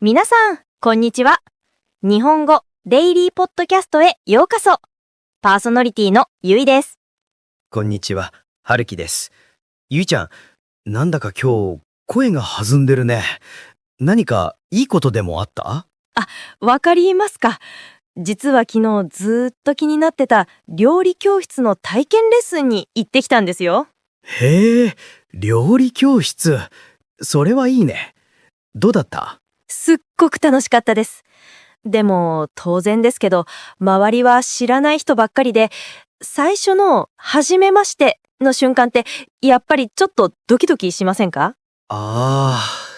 皆さん、こんにちは。日本語デイリーポッドキャストへようこそ。パーソナリティのゆいです。こんにちは、はるきです。ゆいちゃん、なんだか今日、声が弾んでるね。何かいいことでもあった？わかりますか？実は昨日ずっと気になってた料理教室の体験レッスンに行ってきたんですよ。へえ、料理教室。それはいいね。どうだった？すっごく楽しかったです。でも当然ですけど、周りは知らない人ばっかりで、最初の初めましての瞬間ってやっぱりちょっとドキドキしませんか？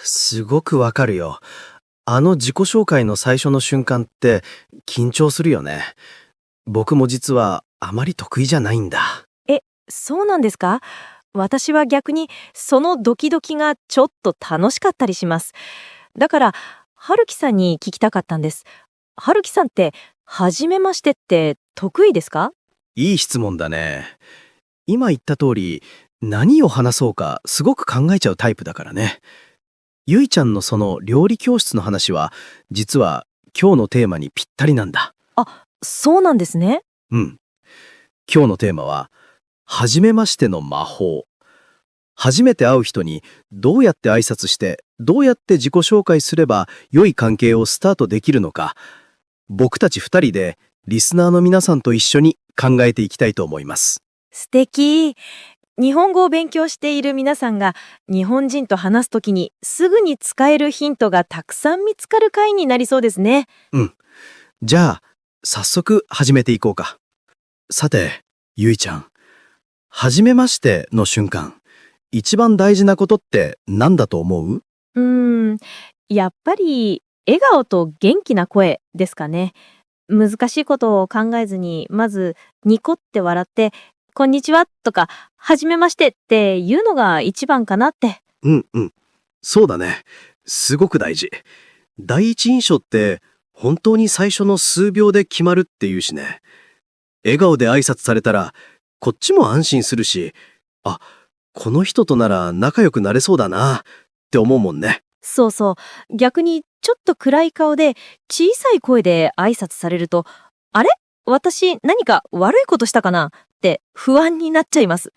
すごくわかるよ。自己紹介の最初の瞬間って緊張するよね。僕も実はあまり得意じゃないんだ。そうなんですか？私は逆にそのドキドキがちょっと楽しかったりします。だから、はるきさんに聞きたかったんです。はるきさんって、初めましてって得意ですか？いい質問だね。今言った通り、何を話そうかすごく考えちゃうタイプだからね。ゆいちゃんのその料理教室の話は、実は今日のテーマにぴったりなんだ。そうなんですね。うん。今日のテーマは、初めましての魔法。初めて会う人にどうやって挨拶して、どうやって自己紹介すれば良い関係をスタートできるのか、僕たち二人でリスナーの皆さんと一緒に考えていきたいと思います。素敵。日本語を勉強している皆さんが日本人と話すときにすぐに使えるヒントがたくさん見つかる回になりそうですね。じゃあ、早速始めていこうか。さて、ゆいちゃん。初めましての瞬間、一番大事なことって何だと思う？やっぱり笑顔と元気な声ですかね。難しいことを考えずに、まずニコって笑って、こんにちはとか、はじめましてっていうのが一番かなって。そうだね。すごく大事。第一印象って本当に最初の数秒で決まるっていうしね。笑顔で挨拶されたら、こっちも安心するし、この人となら仲良くなれそうだなって思うもんね。そうそう。逆にちょっと暗い顔で小さい声で挨拶されると、あれ？私何か悪いことしたかなって不安になっちゃいます。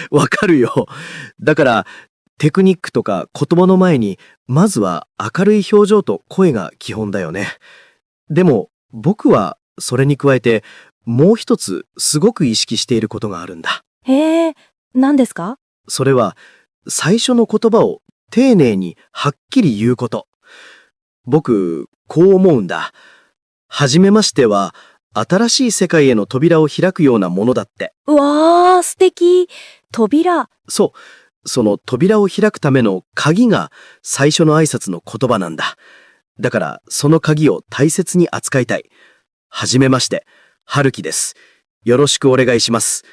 わかるよ。だから、テクニックとか言葉の前に、まずは明るい表情と声が基本だよね。でも、僕はそれに加えて、もう一つすごく意識していることがあるんだ。へえ、何ですか？それは、最初の言葉を丁寧にはっきり言うこと。僕、こう思うんだ。はじめましては、新しい世界への扉を開くようなものだって。うわー、素敵。扉。そう。その扉を開くための鍵が最初の挨拶の言葉なんだ。だから、その鍵を大切に扱いたい。はじめまして、はるきです。よろしくお願いします。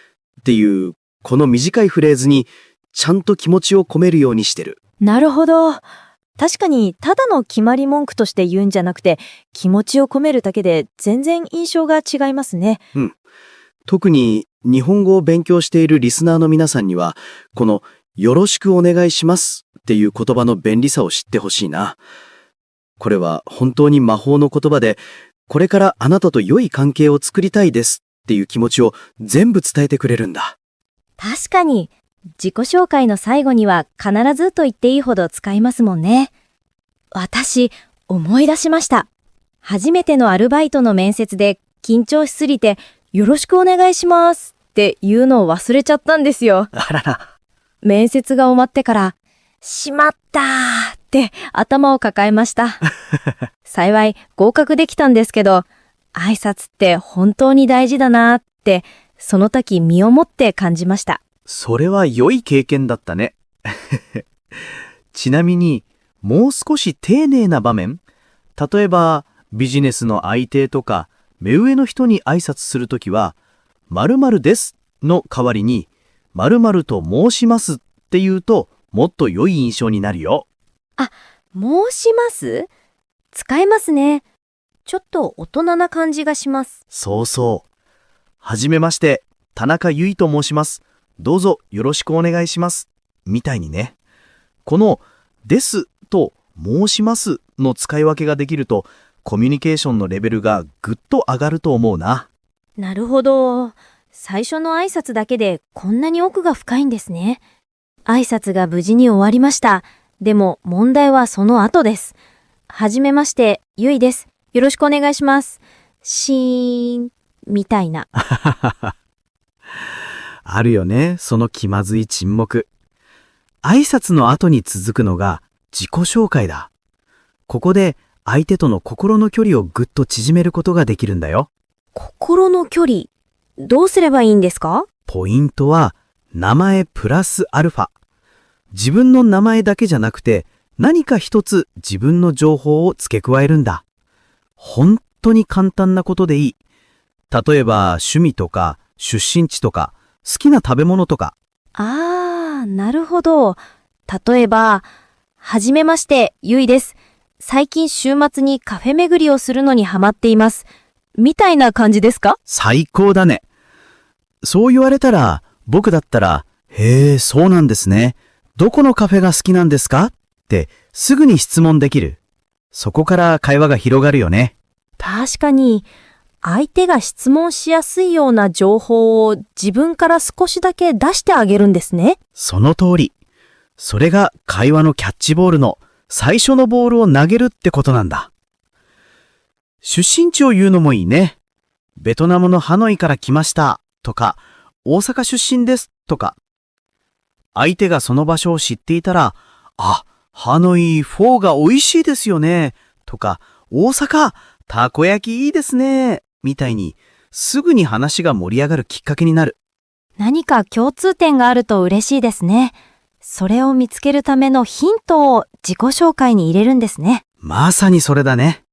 っていう、この短いフレーズに、ちゃんと気持ちを込めるようにしてる。なるほど。確かに、ただの決まり文句として言うんじゃなくて、気持ちを込めるだけで全然印象が違いますね。特に日本語を勉強しているリスナーの皆さんには、このよろしくお願いしますっていう言葉の便利さを知ってほしいな。これは本当に魔法の言葉で、これからあなたと良い関係を作りたいですっていう気持ちを全部伝えてくれるんだ。確かに、自己紹介の最後には必ずと言っていいほど使いますもんね。私、思い出しました。初めてのアルバイトの面接で緊張しすぎて、よろしくお願いしますって言うのを忘れちゃったんですよ。あらら。面接が終わってから、しまったーって頭を抱えました。幸い合格できたんですけど、挨拶って本当に大事だなーって、その時身をもって感じました。それは良い経験だったね。ちなみに、もう少し丁寧な場面、例えばビジネスの相手とか目上の人に挨拶するときは、〇〇ですの代わりに、〇〇と申しますって言うと、もっと良い印象になるよ。申します？使えますね。ちょっと大人な感じがします。そうそう。はじめまして、田中由衣と申します。どうぞよろしくお願いします。みたいにね。このですと申しますの使い分けができると、コミュニケーションのレベルがぐっと上がると思うな。なるほど。最初の挨拶だけでこんなに奥が深いんですね。挨拶が無事に終わりました。でも問題はその後です。はじめまして、ゆいです。よろしくお願いします。シーン、みたいな。あるよね、その気まずい沈黙。挨拶の後に続くのが自己紹介だ。ここで相手との心の距離をぐっと縮めることができるんだよ。心の距離、どうすればいいんですか？ポイントは名前プラスアルファ。自分の名前だけじゃなくて何か一つ自分の情報を付け加えるんだ。本当に簡単なことでいい。例えば趣味とか出身地とか好きな食べ物とか。なるほど。例えば、はじめまして、ゆいです。最近週末にカフェ巡りをするのにハマっています。みたいな感じですか？最高だね。そう言われたら、僕だったら、へえ、そうなんですね。どこのカフェが好きなんですか？ってすぐに質問できる。そこから会話が広がるよね。確かに、相手が質問しやすいような情報を自分から少しだけ出してあげるんですね。その通り。それが会話のキャッチボールの最初のボールを投げるってことなんだ。出身地を言うのもいいね。ベトナムのハノイから来ましたとか、大阪出身ですとか。相手がその場所を知っていたら、あ、ハノイフォーが美味しいですよねとか、大阪たこ焼きいいですねみたいにすぐに話が盛り上がるきっかけになる。何か共通点があると嬉しいですね。それを見つけるためのヒントを自己紹介に入れるんですね。まさにそれだね。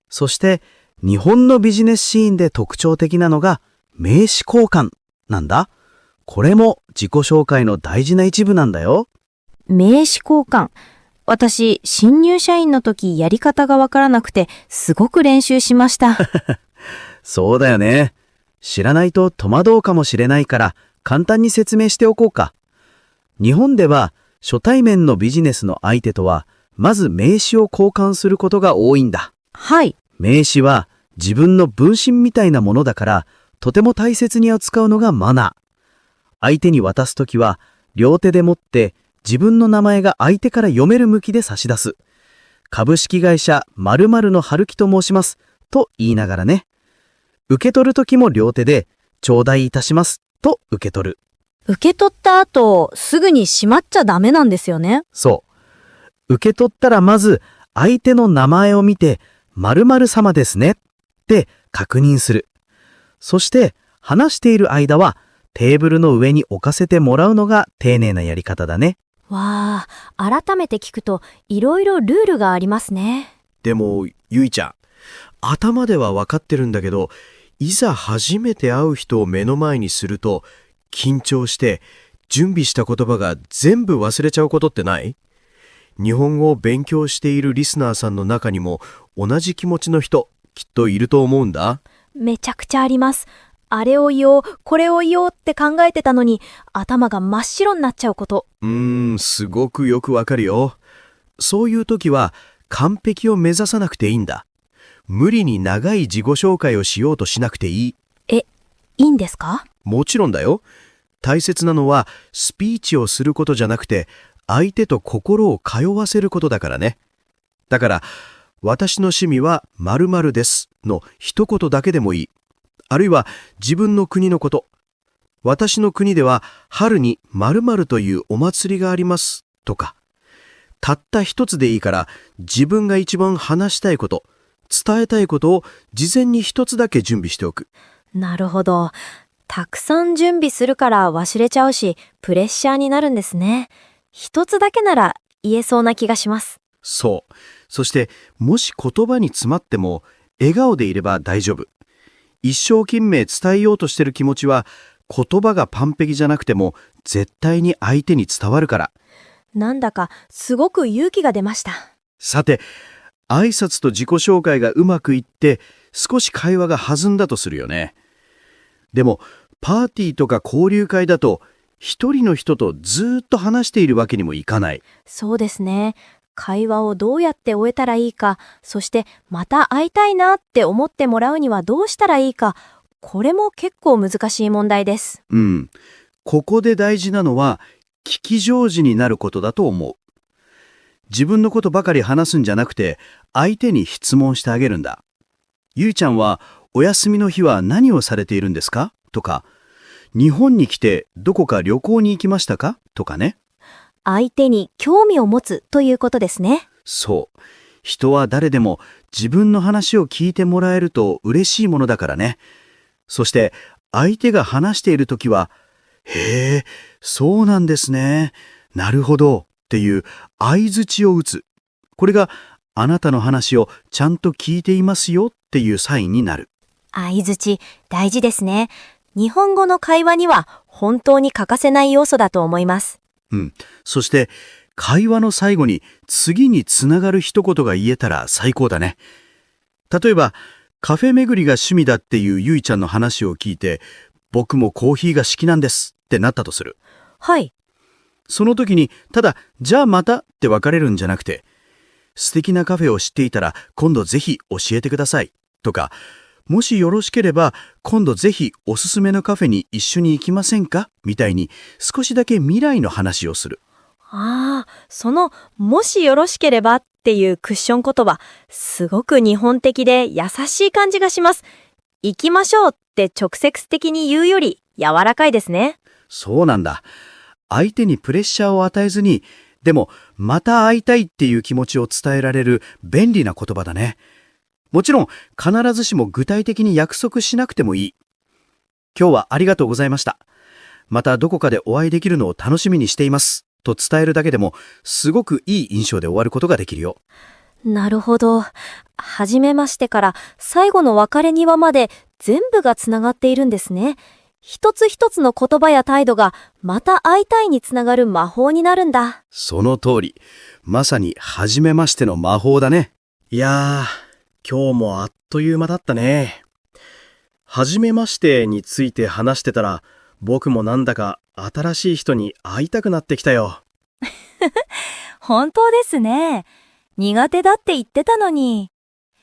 そして日本のビジネスシーンで特徴的なのが名刺交換なんだ。これも自己紹介の大事な一部なんだよ。名刺交換。私、新入社員の時やり方がわからなくてすごく練習しました。そうだよね。知らないと戸惑うかもしれないから簡単に説明しておこうか。日本では初対面のビジネスの相手とはまず名刺を交換することが多いんだ。はい。名刺は自分の分身みたいなものだからとても大切に扱うのがマナー。相手に渡すときは両手で持って自分の名前が相手から読める向きで差し出す。株式会社〇〇の春樹と申しますと言いながらね。受け取るときも両手で頂戴いたしますと受け取る。受け取った後、すぐにしまっちゃダメなんですよね。そう。受け取ったらまず相手の名前を見て〇〇様ですねって確認する。そして話している間はテーブルの上に置かせてもらうのが丁寧なやり方だね。わあ、改めて聞くといろいろルールがありますね。でも、ゆいちゃん、頭では分かってるんだけど、いざ初めて会う人を目の前にすると、緊張して準備した言葉が全部忘れちゃうことってない？日本語を勉強しているリスナーさんの中にも同じ気持ちの人、きっといると思うんだ。めちゃくちゃあります。あれを言おう、これを言おうって考えてたのに、頭が真っ白になっちゃうこと。すごくよくわかるよ。そういう時は完璧を目指さなくていいんだ。無理に長い自己紹介をしようとしなくていい。いいんですか？もちろんだよ。大切なのはスピーチをすることじゃなくて、相手と心を通わせることだからね。だから、私の趣味は〇〇ですの一言だけでもいい。あるいは自分の国のこと。私の国では春に〇〇というお祭りがありますとか。たった一つでいいから自分が一番話したいこと、伝えたいことを事前に一つだけ準備しておく。なるほど。たくさん準備するから忘れちゃうし、プレッシャーになるんですね。一つだけなら言えそうな気がします。そう。そしてもし言葉に詰まっても笑顔でいれば大丈夫。一生懸命伝えようとしてる気持ちは言葉が完璧じゃなくても絶対に相手に伝わるから。なんだかすごく勇気が出ました。さて、挨拶と自己紹介がうまくいって少し会話が弾んだとするよね。でもパーティーとか交流会だと一人の人とずーっと話しているわけにもいかない。そうですね。会話をどうやって終えたらいいか、そしてまた会いたいなって思ってもらうにはどうしたらいいか、これも結構難しい問題です。うん。ここで大事なのは、聞き上手になることだと思う。自分のことばかり話すんじゃなくて、相手に質問してあげるんだ。ゆいちゃんは、お休みの日は何をされているんですか？とか、日本に来てどこか旅行に行きましたか？とかね。相手に興味を持つということですね。そう。人は誰でも自分の話を聞いてもらえると嬉しいものだからね。そして、相手が話しているときは、へえ、そうなんですね。なるほど。っていう相槌を打つ。これがあなたの話をちゃんと聞いていますよっていうサインになる。相槌、大事ですね。日本語の会話には本当に欠かせない要素だと思います。うん。そして会話の最後に次につながる一言が言えたら最高だね。例えばカフェ巡りが趣味だっていうゆいちゃんの話を聞いて、僕もコーヒーが好きなんですってなったとする。はい。その時にただじゃあまたって別れるんじゃなくて、素敵なカフェを知っていたら今度ぜひ教えてくださいとか、もしよろしければ今度ぜひおすすめのカフェに一緒に行きませんかみたいに少しだけ未来の話をする。ああ、そのもしよろしければっていうクッション言葉、すごく日本的で優しい感じがします。行きましょうって直接的に言うより柔らかいですね。そうなんだ。相手にプレッシャーを与えずに、でもまた会いたいっていう気持ちを伝えられる便利な言葉だね。もちろん必ずしも具体的に約束しなくてもいい。今日はありがとうございました。またどこかでお会いできるのを楽しみにしています。と伝えるだけでもすごくいい印象で終わることができるよ。なるほど。初めましてから最後の別れ際まで全部がつながっているんですね。一つ一つの言葉や態度がまた会いたいにつながる魔法になるんだ。その通り。まさに初めましての魔法だね。いやー、今日もあっという間だったね。初めましてについて話してたら、僕もなんだか新しい人に会いたくなってきたよ。本当ですね。苦手だって言ってたのに。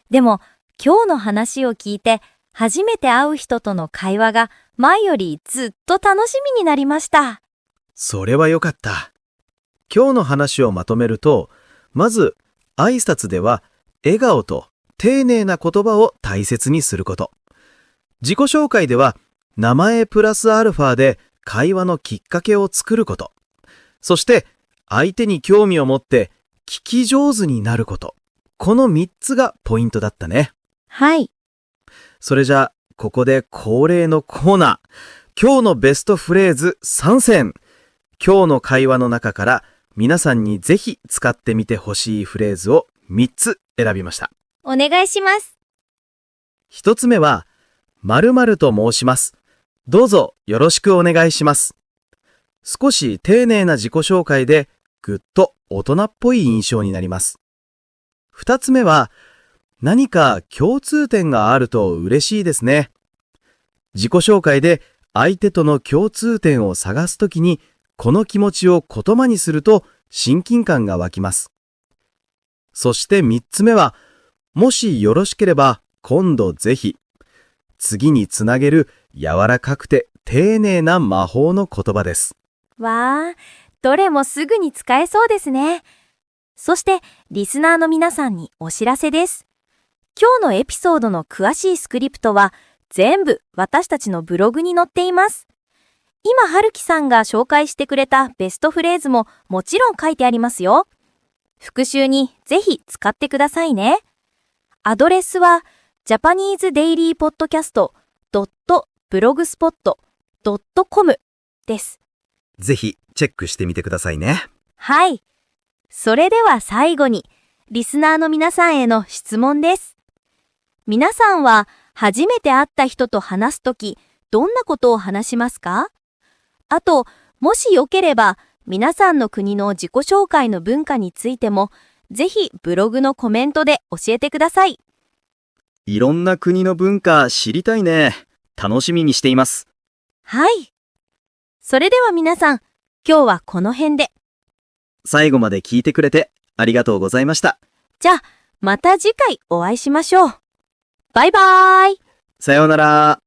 でも今日の話を聞いて初めて会う人との会話が前よりずっと楽しみになりました。それはよかった。今日の話をまとめると、まず挨拶では笑顔と丁寧な言葉を大切にすること。自己紹介では名前プラスアルファで会話のきっかけを作ること。そして相手に興味を持って聞き上手になること。この3つがポイントだったね。はい。それじゃあここで恒例のコーナー。今日のベストフレーズ3選。今日の会話の中から皆さんにぜひ使ってみてほしいフレーズを3つ選びました。お願いします。1つ目は、〇〇と申します。どうぞよろしくお願いします。少し丁寧な自己紹介でぐっと大人っぽい印象になります。2つ目は、何か共通点があると嬉しいですね。自己紹介で相手との共通点を探すときに、この気持ちを言葉にすると親近感が湧きます。そして3つ目は、もしよろしければ今度ぜひ。次につなげる柔らかくて丁寧な魔法の言葉です。わあ、どれもすぐに使えそうですね。そしてリスナーの皆さんにお知らせです。今日のエピソードの詳しいスクリプトは全部私たちのブログに載っています。今春樹さんが紹介してくれたベストフレーズももちろん書いてありますよ。復習にぜひ使ってくださいね。アドレスは japanesedailypodcast.blogspot.com です。ぜひチェックしてみてくださいね。はい。それでは最後にリスナーの皆さんへの質問です。皆さんは初めて会った人と話すときどんなことを話しますか？あと、もしよければ皆さんの国の自己紹介の文化についてもぜひブログのコメントで教えてください。いろんな国の文化知りたいね。楽しみにしています。はい。それでは皆さん、今日はこの辺で。最後まで聞いてくれてありがとうございました。じゃあ、また次回お会いしましょう。バイバーイ。さようなら。